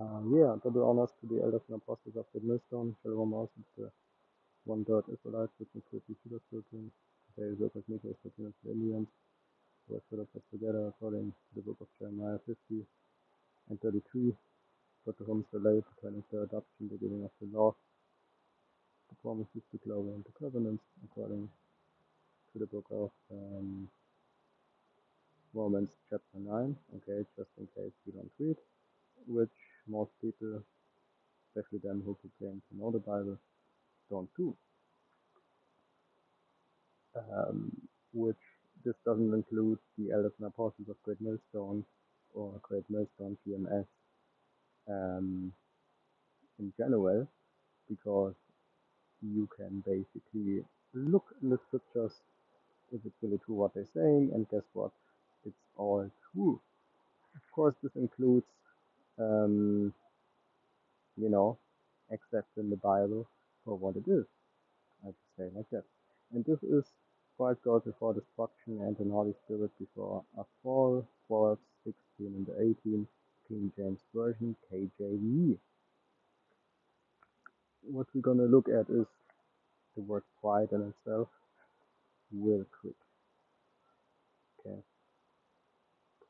Yeah, double honors to the elders and apostles of the millstone, Shalom also the one-third Israelites, which include the Judah children. They work with Micah, the Indians, who are sort of put together according to the book of Jeremiah 50 and 33, but to whom is the late, pertaining to adoption, the giving of the law, the promises, the glory, and the covenants, according to the book of Romans chapter 9, okay, just in case you don't read, which most people, especially them who claim to know the Bible, don't do. Which this doesn't include the elders and apostles of Great Millstone or Great Millstone GMS in general, because you can basically look in the scriptures if it's really true what they're saying, and guess what? It's all true. Of course, this includes, um, you know, accepting the Bible for what it is. I have to say like that. And this is Christ God before destruction and the Holy Spirit before a fall, Proverbs 16 and 18, King James Version, KJV. What we're gonna look at is the word pride in itself real quick. Okay,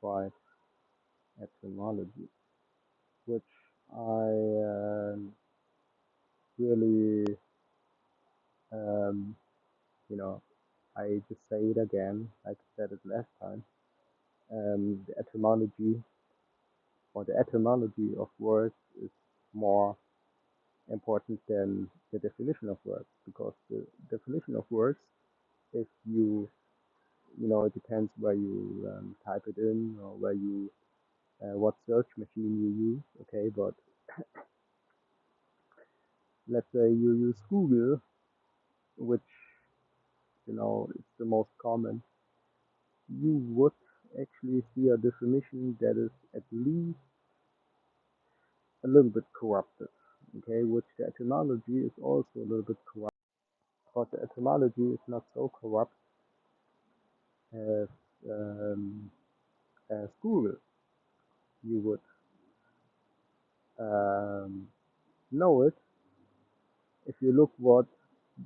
pride etymology, which I really, um, you know, I just say it again, like I said it last time. The etymology or the etymology of words is more important than the definition of words, because the definition of words, if it depends where you type it in or where you what search machine you use, okay, but let's say you use Google, which is the most common, you would actually see a definition that is at least a little bit corrupted, okay, which the etymology is also a little bit corrupt, but the etymology is not so corrupt as um, as Google. You would know it if you look what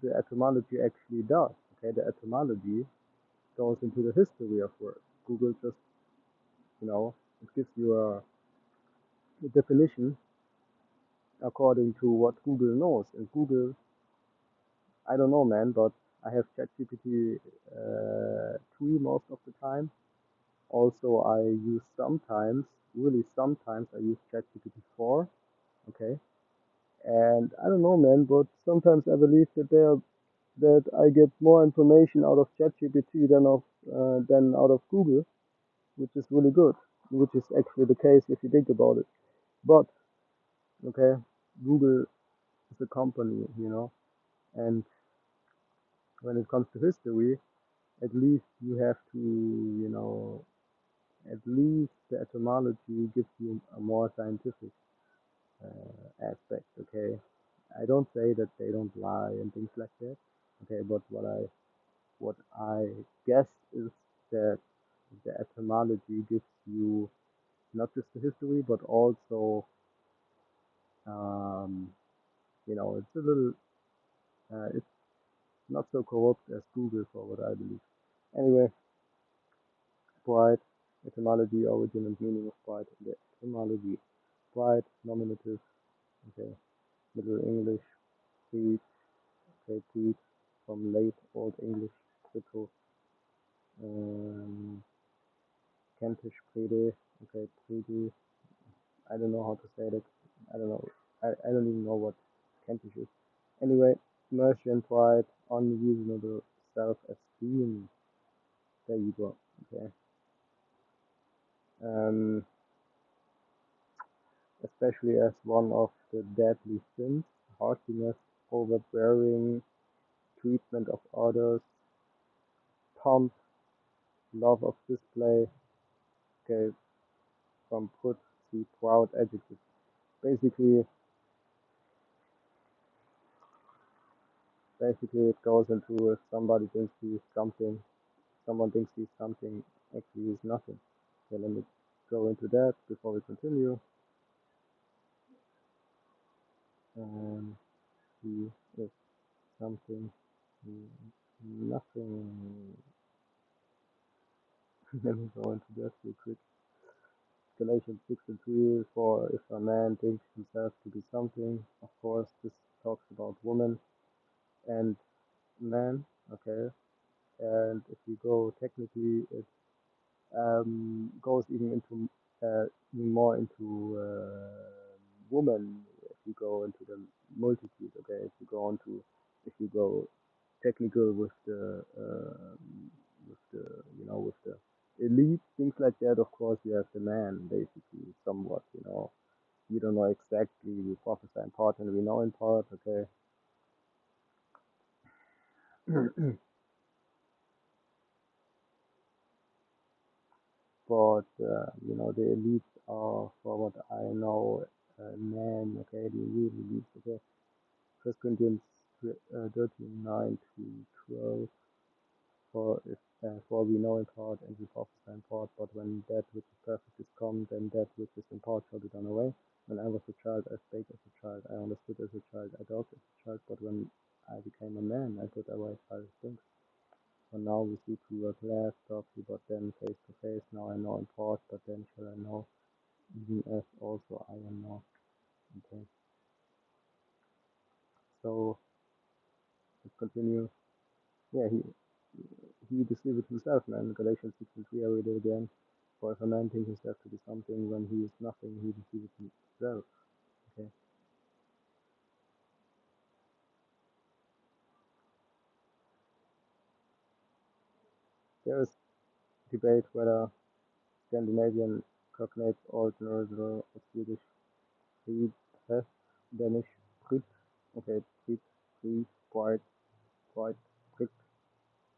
the etymology actually does. Okay, the etymology goes into the history of words. Google just, it gives you a definition according to what Google knows. And Google, I don't know, man, but I have ChatGPT 3 most of the time. Also, I use sometimes, really sometimes, I use ChatGPT 4. Okay, and I don't know, man, but sometimes I believe that I get more information out of ChatGPT than out of Google, which is really good, which is actually the case if you think about it. But okay, Google is a company, and when it comes to history, at least you have to, at least the etymology gives you a more scientific aspect. Okay, I don't say that they don't lie and things like that. Okay, but what I guess is that the etymology gives you not just the history, but also, um, it's a little, it's not so corrupt as Google for what I believe. Anyway, pride, etymology, origin and meaning of pride. The etymology, pride, nominative, okay, Middle English, breed, okay, breed, from late Old English, Crypto, um, Kentish Prede, okay, Prede, I don't know how to say that. I don't know. I don't even know what Kentish is. Anyway, mercy and pride, unreasonable self-esteem. There you go. Okay. Um, Especially as one of the deadly sins, haughtiness, overbearing, treatment of others, pomp, love of display. Okay, from put, see, proud adjectives. Basically, it goes into if somebody thinks he's something, someone thinks he's something, actually he's nothing. Okay, let me go into that before we continue. see if something, mm, nothing. Let me go into that real quick. Galatians 6 and 3, for if a man thinks himself to be something, of course, this talks about woman and man, okay? And if you go technically, it goes even into even more into woman. If you go into the multitude, okay? If you go technical with the with the elite things like that, of course you have the man basically somewhat, you don't know exactly, we prophesy in part and we know in part, okay. But the elites are, for what I know, men, okay, the real elites, okay. First Corinthians 13 9 to 12. For we know in part and we prophesy in part, but when that which is perfect is come, then that which is in part shall be done away. When I was a child, I spake as a child, I understood as a child, I talked as a child, but when I became a man, I put away childish things. For now we see through a glass darkly, but then face to face. Now I know in part, but then shall I know, even as also I am known. Okay, so let's continue. Yeah, he deceived himself, man. Galatians 6 and 3, I read it again. For if a man thinks himself to be something when he is nothing, he deceives himself. Okay. There is debate whether Scandinavian cognates Old Norse or Swedish Fried, Danish Brit, okay, Brit, Fried, Bright, Bright, Brit,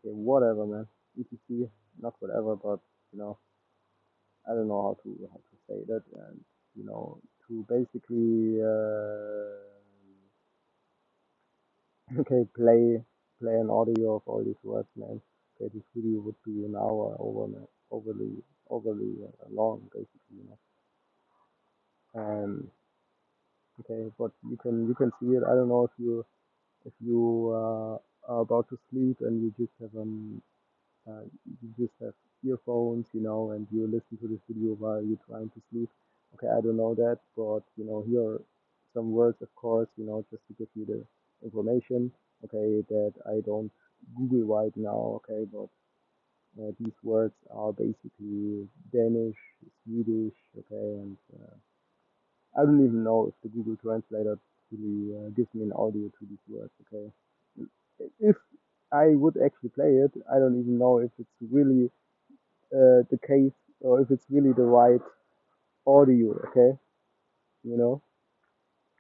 okay, whatever, man. ETC, not whatever, but you know, I don't know how to say that, and to basically okay, play an audio of all these words, man. Okay, this video would be an hour overly long, basically, okay, but you can see it. I don't know if you are about to sleep and you just have earphones, and you listen to this video while you're trying to sleep. Okay, I don't know that, but here are some words, of course, just to give you the information. Okay, that I don't Google right now. Okay, but these words are basically Danish, Swedish. Okay, and I don't even know if the Google Translator really gives me an audio to these words. Okay, if I would actually play it, I don't even know if it's really the case or if it's really the right audio, okay? You know,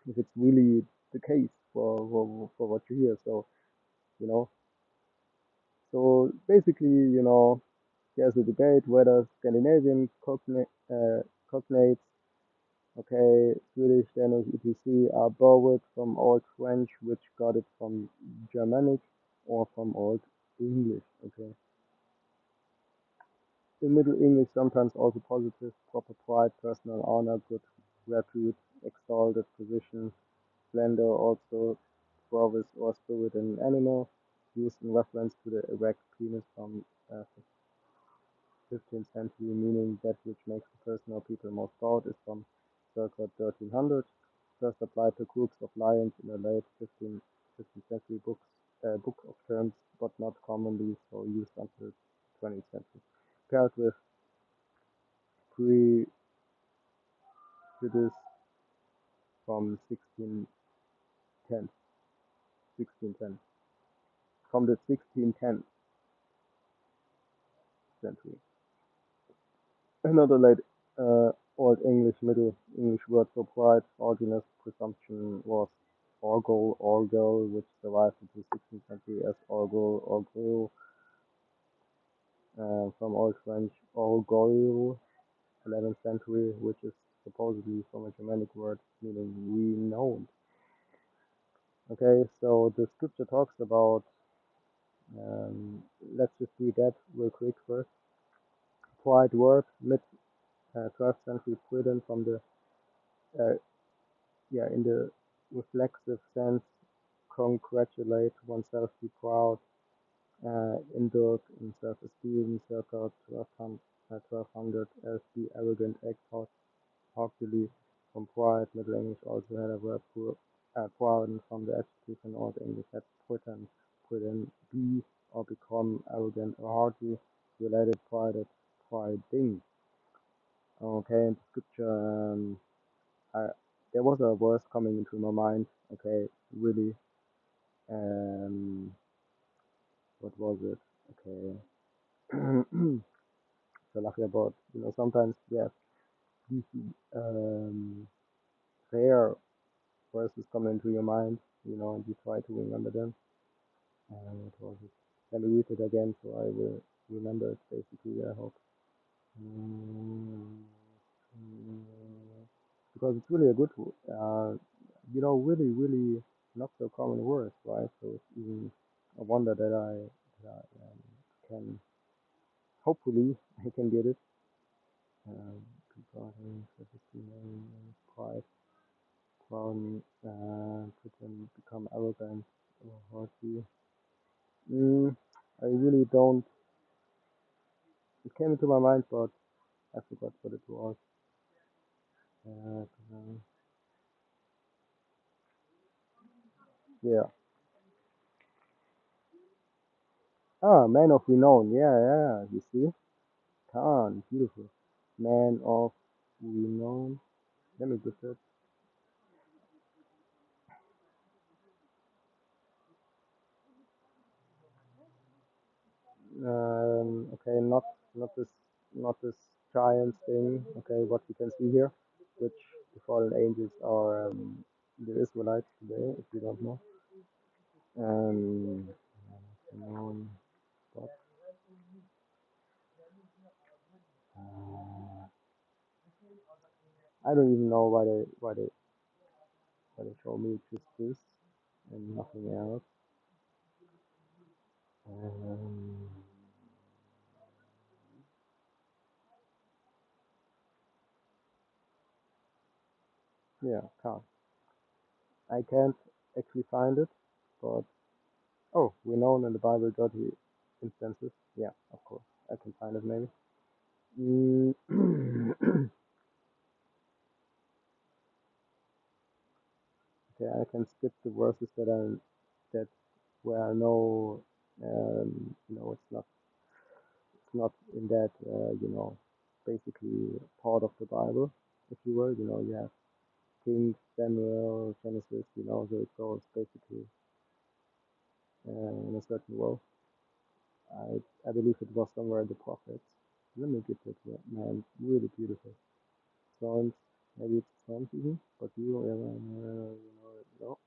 if it's really the case for what you hear. So, you know, so basically, there's a debate whether Scandinavian cognates, okay, Swedish, Danish, etc., are borrowed from Old French, which got it from Germanic, or from Old English, okay? In Middle English, sometimes also positive, proper pride, personal honor, good repute, exalted position, splendor, also prowess or spirit in an animal, used in reference to the erect penis from 15th century, meaning that which makes the person or people most proud, is from circa 1300. First applied to groups of lions in the late 15th century book of terms, but not commonly so used until 20th century. Paired with prejudice from 1610, from the 1610th century. Another late Old English, Middle English word for pride, haughtiness, presumption was orgel, which survived into 16th century as orgel, from Old French orgueil, 11th century, which is supposedly from a Germanic word meaning renowned. Okay, so the scripture talks about, let's just read that real quick first. Pride word, mid 12th century Sweden, from the in the reflexive sense, congratulate oneself, be proud, indulge in self-esteem, circa 1200 as the arrogant act haughtily from pride. Middle English also had a verb proud, and from the adjective in Old English had pretend, be or become arrogant or haughty, related priding. Okay, in the scripture, I, there was a verse coming into my mind. Okay, really. Um, what was it? Okay. So lucky about, sometimes we have these rare verses come into your mind, and you try to remember them. And what was it? Let me read it again so I will remember it basically, I hope. Mm, because it's really a good, really, really not so common words, right? So it's even a wonder that I can, hopefully, I can get it. Regarding pride, pretend, become arrogant or haughty. I really don't. It came into my mind, but I forgot what it was. Uh, yeah. Man of renown. Yeah, yeah. You see, Khan, beautiful. Man of renown. Let me get that. Okay, not this not this giant thing. Okay, what you can see here, which the fallen angels are the Israelites today, if you don't know. Um, known, but, uh, I don't even know why they show me just this and nothing else. Um, yeah, I can't actually find it, but oh, we know in the Bible godly instances. Yeah, of course, I can find it maybe. Mm, okay, I can skip the verses that where I know, it's not in that, basically part of the Bible, if you will. You have Kings, Samuel, Genesis. So it goes basically in a certain way. I believe it was somewhere in the prophets. Let me get that man, really beautiful. Psalms, maybe it's Psalms even, but no.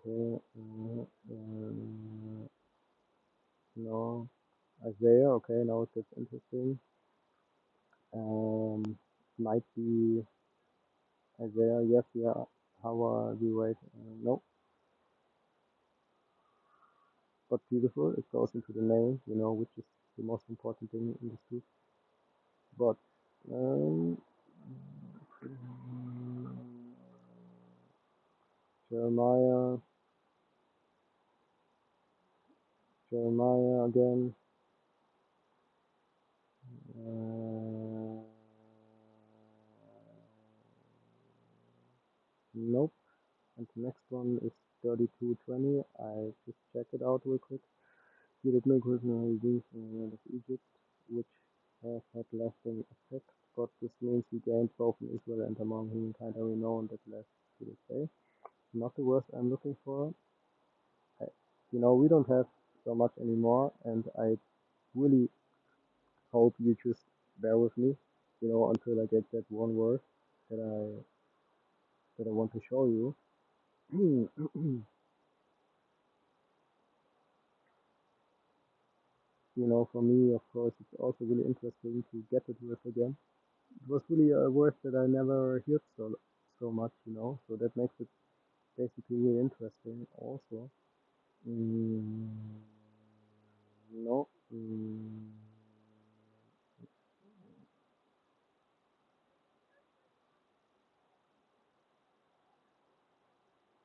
Okay, no. Isaiah, okay, now that's interesting. Might be Isaiah, yes, yeah. How are we right? No, but beautiful. It goes into the name, which is the most important thing in this book. But um, Jeremiah, Jeremiah again. Uh, nope. And the next one is 32:20. I just check it out real quick. He did no personal release in the land of Egypt, which has had lasting effect, but this means he gained both in Israel and among humankind a renown that lasts to this day. Not the words I'm looking for. I, we don't have so much anymore, and I really hope you just bear with me, until I get that one word that I want to show you. For me, of course, it's also really interesting to get it word again. It was really a word that I never heard so much, so that makes it basically really interesting also. Mm, no.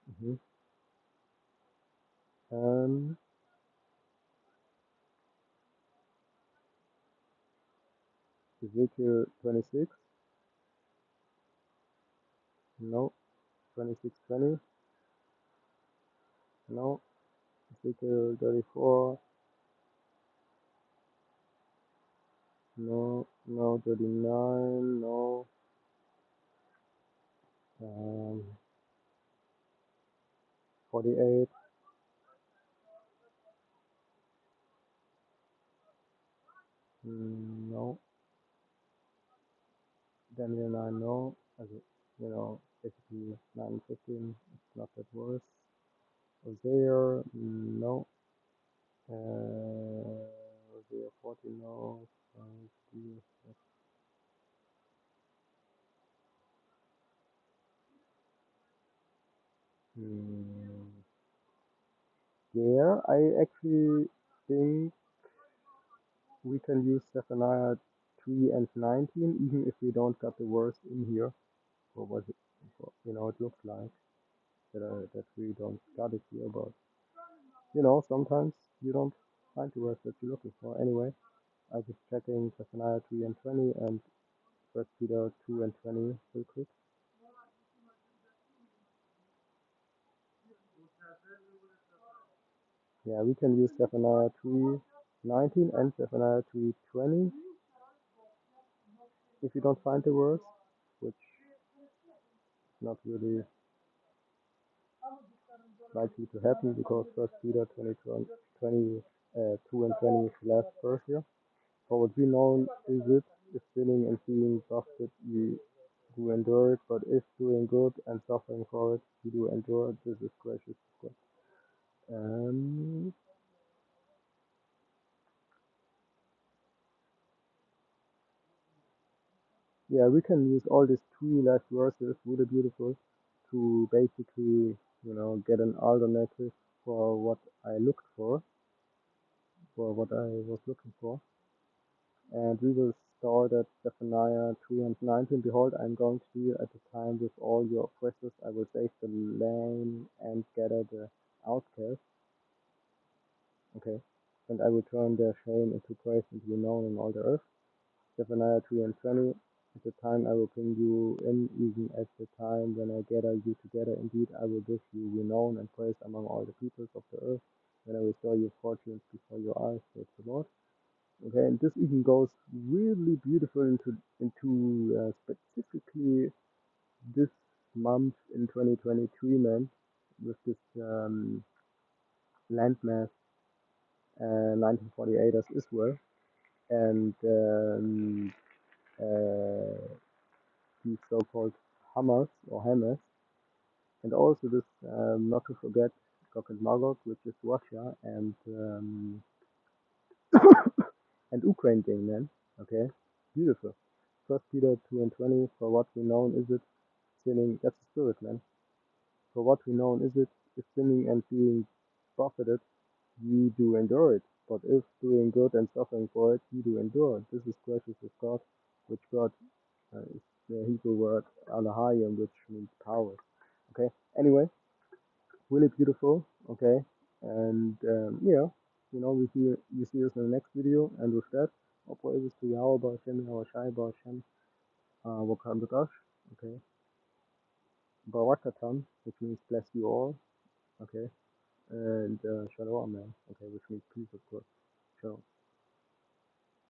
Mhm. Um, Ezekiel 26, no. 26:20, no. Ezekiel 34, no. No. 39, no. 48, no. Daniel 9, no. Also, basically 9 and 15, it's not that worse. Hosea, no. Hosea 40, no. Hmm. Yeah, I actually think we can use Zephaniah 3 and 19, even if we don't got the verse in here, for what it, it looks like that we don't got it here, but sometimes you don't find the verse that you're looking for. Anyway, I just checking Zephaniah 3 and 20 and First Peter 2 and 20 real quick. Yeah, we can use Zephaniah 3:19 and Zephaniah 3:20 if you don't find the verse, which is not really likely to happen because First Peter 2 and 20 is the last verse here. For what we know is it, if sinning and being busted, we do endure it, but if doing good and suffering for it, we do endure it. This is gracious to God. Yeah, we can use all these three last verses, really beautiful, to basically, get an alternative for what I looked for what I was looking for. And we will start at Zephaniah 3 and 19. Behold, I am going to you at the time with all your oppressors. I will save the lame and gather the outcast. Okay. And I will turn their shame into praise and be known in all the earth. Zephaniah 3 and 20. At the time I will bring you in, even at the time when I gather you together. Indeed, I will give you renown and praise among all the peoples of the earth. When I restore your fortunes before your eyes, says the Lord. Okay, and this even goes really beautiful into specifically this month in 2023, man, with this landmass 1948 as Israel and the so-called Hamas, and also this not to forget Gog and Magog, which is Russia and Ukraine thing, man. Okay, beautiful. First Peter 2 and 20. For what we know is it sinning? That's the spirit, man. For what we know is it if sinning and being profited, ye do endure it. But if doing good and suffering for it, ye do endure. This is gracious of God, which God is the Hebrew word Alahayim, which means power. Okay. Anyway, really beautiful. Okay. And yeah, we see us in the next video. And with that, all praises to Yahweh, Hashem, Yahweh Shai, Hashem, Wakandatash. Okay. Barakatan, which means bless you all. Okay. And Shalom, man. Okay, which means peace, of course. Shalom.